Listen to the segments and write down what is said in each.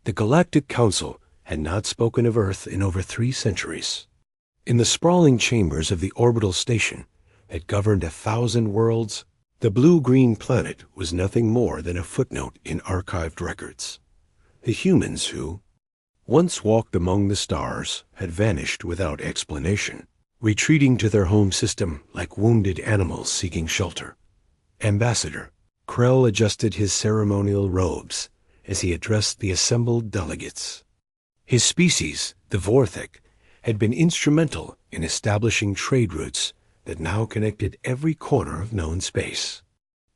The Galactic Council had not spoken of Earth in over 3 centuries. In the sprawling chambers of the orbital station that governed 1,000 worlds, the blue-green planet was nothing more than a footnote in archived records. The humans who once walked among the stars had vanished without explanation, retreating to their home system like wounded animals seeking shelter. Ambassador Krell adjusted his ceremonial robes as he addressed the assembled delegates. His species, the Vorthek, had been instrumental in establishing trade routes that now connected every corner of known space.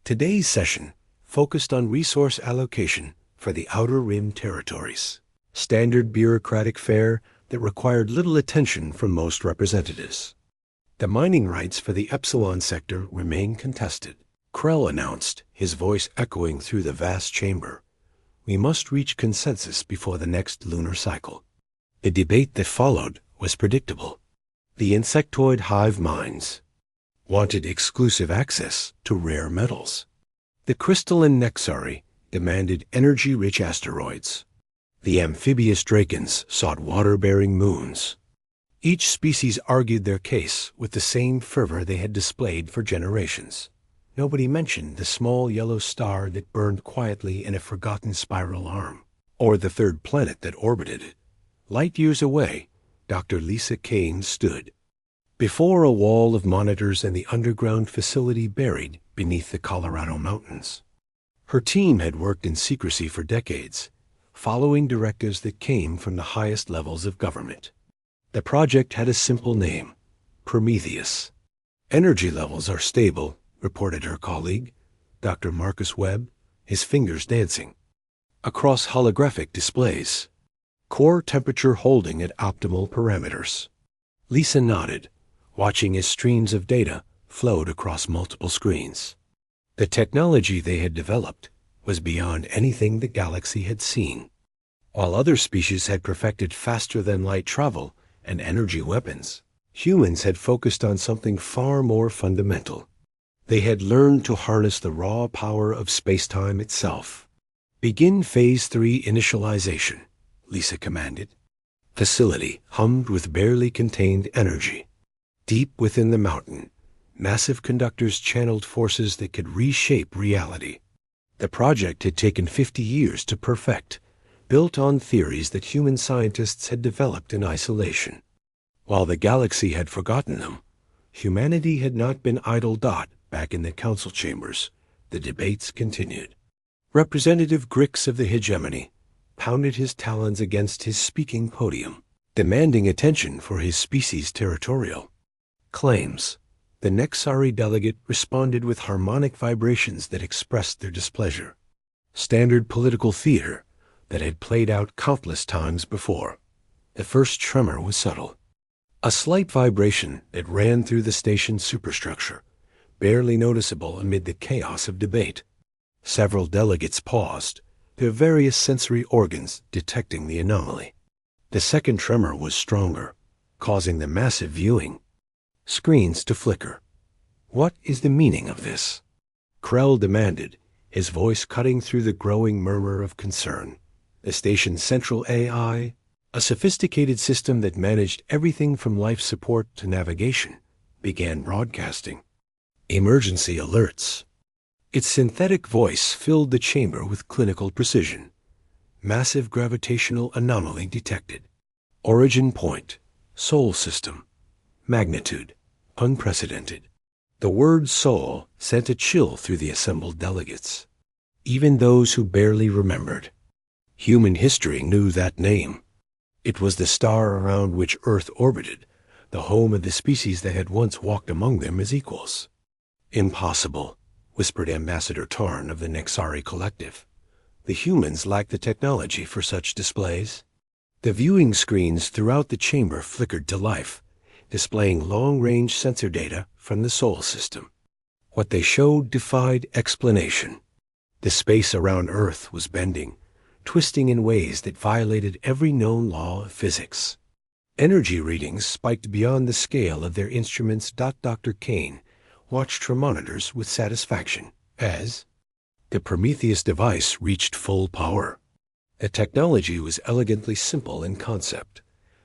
Today's session focused on resource allocation for the Outer Rim territories, standard bureaucratic fare that required little attention from most representatives. The mining rights for the Epsilon sector remain contested. Krell announced, his voice echoing through the vast chamber. We must reach consensus before the next lunar cycle. The debate that followed was predictable. The insectoid hive minds wanted exclusive access to rare metals. The crystalline Nexari demanded energy-rich asteroids. The amphibious Drakens sought water-bearing moons. Each species argued their case with the same fervor they had displayed for generations. Nobody mentioned the small yellow star that burned quietly in a forgotten spiral arm, or the third planet that orbited it. Light years away, Dr. Lisa Kane stood before a wall of monitors and the underground facility buried beneath the Colorado mountains. Her team had worked in secrecy for decades, following directives that came from the highest levels of government. The project had a simple name, Prometheus. Energy levels are stable, reported her colleague, Dr. Marcus Webb, his fingers dancing across holographic displays. Core temperature holding at optimal parameters. Lisa nodded, watching as streams of data flowed across multiple screens. The technology they had developed was beyond anything the galaxy had seen. While other species had perfected faster-than-light travel and energy weapons, humans had focused on something far more fundamental. They had learned to harness the raw power of space-time itself. Begin Phase 3 initialization, Lisa commanded. Facility hummed with barely contained energy. Deep within the mountain, massive conductors channeled forces that could reshape reality. The project had taken 50 years to perfect, built on theories that human scientists had developed in isolation. While the galaxy had forgotten them, humanity had not been idle dot back in the council chambers. The debates continued. Representative Grix of the hegemony pounded his talons against his speaking podium, demanding attention for his species' territorial claims. The Nexari delegate responded with harmonic vibrations that expressed their displeasure. Standard political theater that had played out countless times before. The first tremor was subtle. A slight vibration that ran through the station's superstructure, barely noticeable amid the chaos of debate. Several delegates paused, their various sensory organs detecting the anomaly. The second tremor was stronger, causing the massive viewing screens to flicker. What is the meaning of this? Krell demanded, his voice cutting through the growing murmur of concern. The station's central AI, a sophisticated system that managed everything from life support to navigation, began broadcasting emergency alerts. Its synthetic voice filled the chamber with clinical precision. Massive gravitational anomaly detected. Origin point, Sol system. Magnitude, unprecedented. The word Sol sent a chill through the assembled delegates, even those who barely remembered. Human history knew that name. It was the star around which Earth orbited, the home of the species that had once walked among them as equals. Impossible, whispered Ambassador Tarn of the Nexari Collective. The humans lacked the technology for such displays. The viewing screens throughout the chamber flickered to life, displaying long-range sensor data from the Sol system. What they showed defied explanation. The space around Earth was bending, twisting in ways that violated every known law of physics. Energy readings spiked beyond the scale of their instruments. Dr. Kane watched her monitors with satisfaction as the Prometheus device reached full power. The technology was elegantly simple in concept,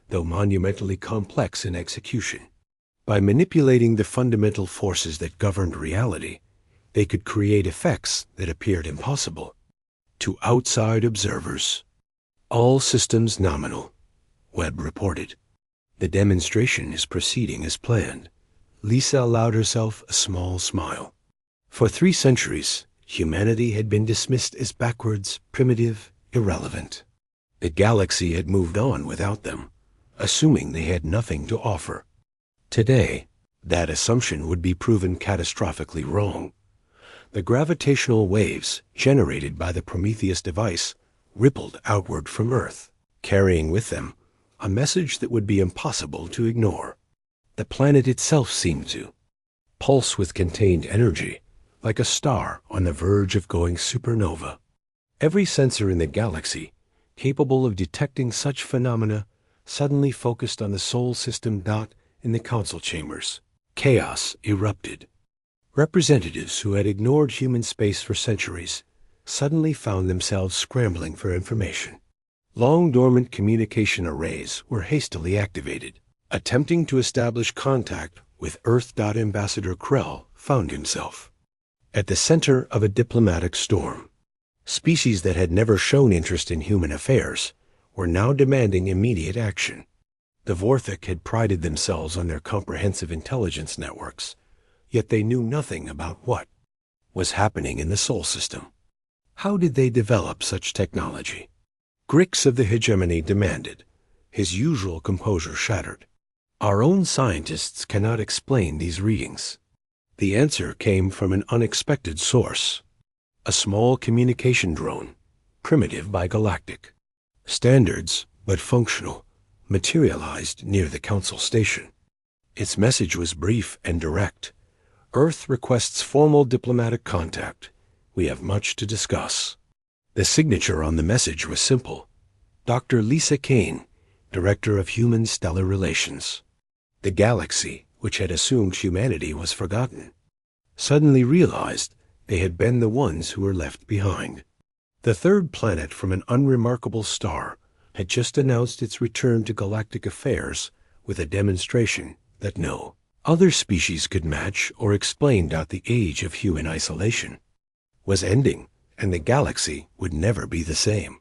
though monumentally complex in execution. By manipulating the fundamental forces that governed reality, they could create effects that appeared impossible to outside observers. All systems nominal, Webb reported. The demonstration is proceeding as planned. Lisa allowed herself a small smile. For 3 centuries, humanity had been dismissed as backwards, primitive, irrelevant. The galaxy had moved on without them, assuming they had nothing to offer. Today, that assumption would be proven catastrophically wrong. The gravitational waves generated by the Prometheus device rippled outward from Earth, carrying with them a message that would be impossible to ignore. The planet itself seemed to pulse with contained energy, like a star on the verge of going supernova. Every sensor in the galaxy, capable of detecting such phenomena, suddenly focused on the Sol system dot in the council chambers. Chaos erupted. Representatives who had ignored human space for centuries suddenly found themselves scrambling for information. Long-dormant communication arrays were hastily activated. Attempting to establish contact with Earth. Ambassador Krell found himself at the center of a diplomatic storm. Species that had never shown interest in human affairs were now demanding immediate action. The Vorthik had prided themselves on their comprehensive intelligence networks, yet they knew nothing about what was happening in the Sol system. How did they develop such technology? Grix of the hegemony demanded, his usual composure shattered. Our own scientists cannot explain these readings. The answer came from an unexpected source. A small communication drone, primitive by galactic standards, but functional, materialized near the council station. Its message was brief and direct. Earth requests formal diplomatic contact. We have much to discuss. The signature on the message was simple. Dr. Lisa Kane, Director of Human Stellar Relations. The galaxy, which had assumed humanity was forgotten, suddenly realized they had been the ones who were left behind. The third planet from an unremarkable star had just announced its return to galactic affairs with a demonstration that no other species could match or explain. The age of human isolation was ending, and the galaxy would never be the same.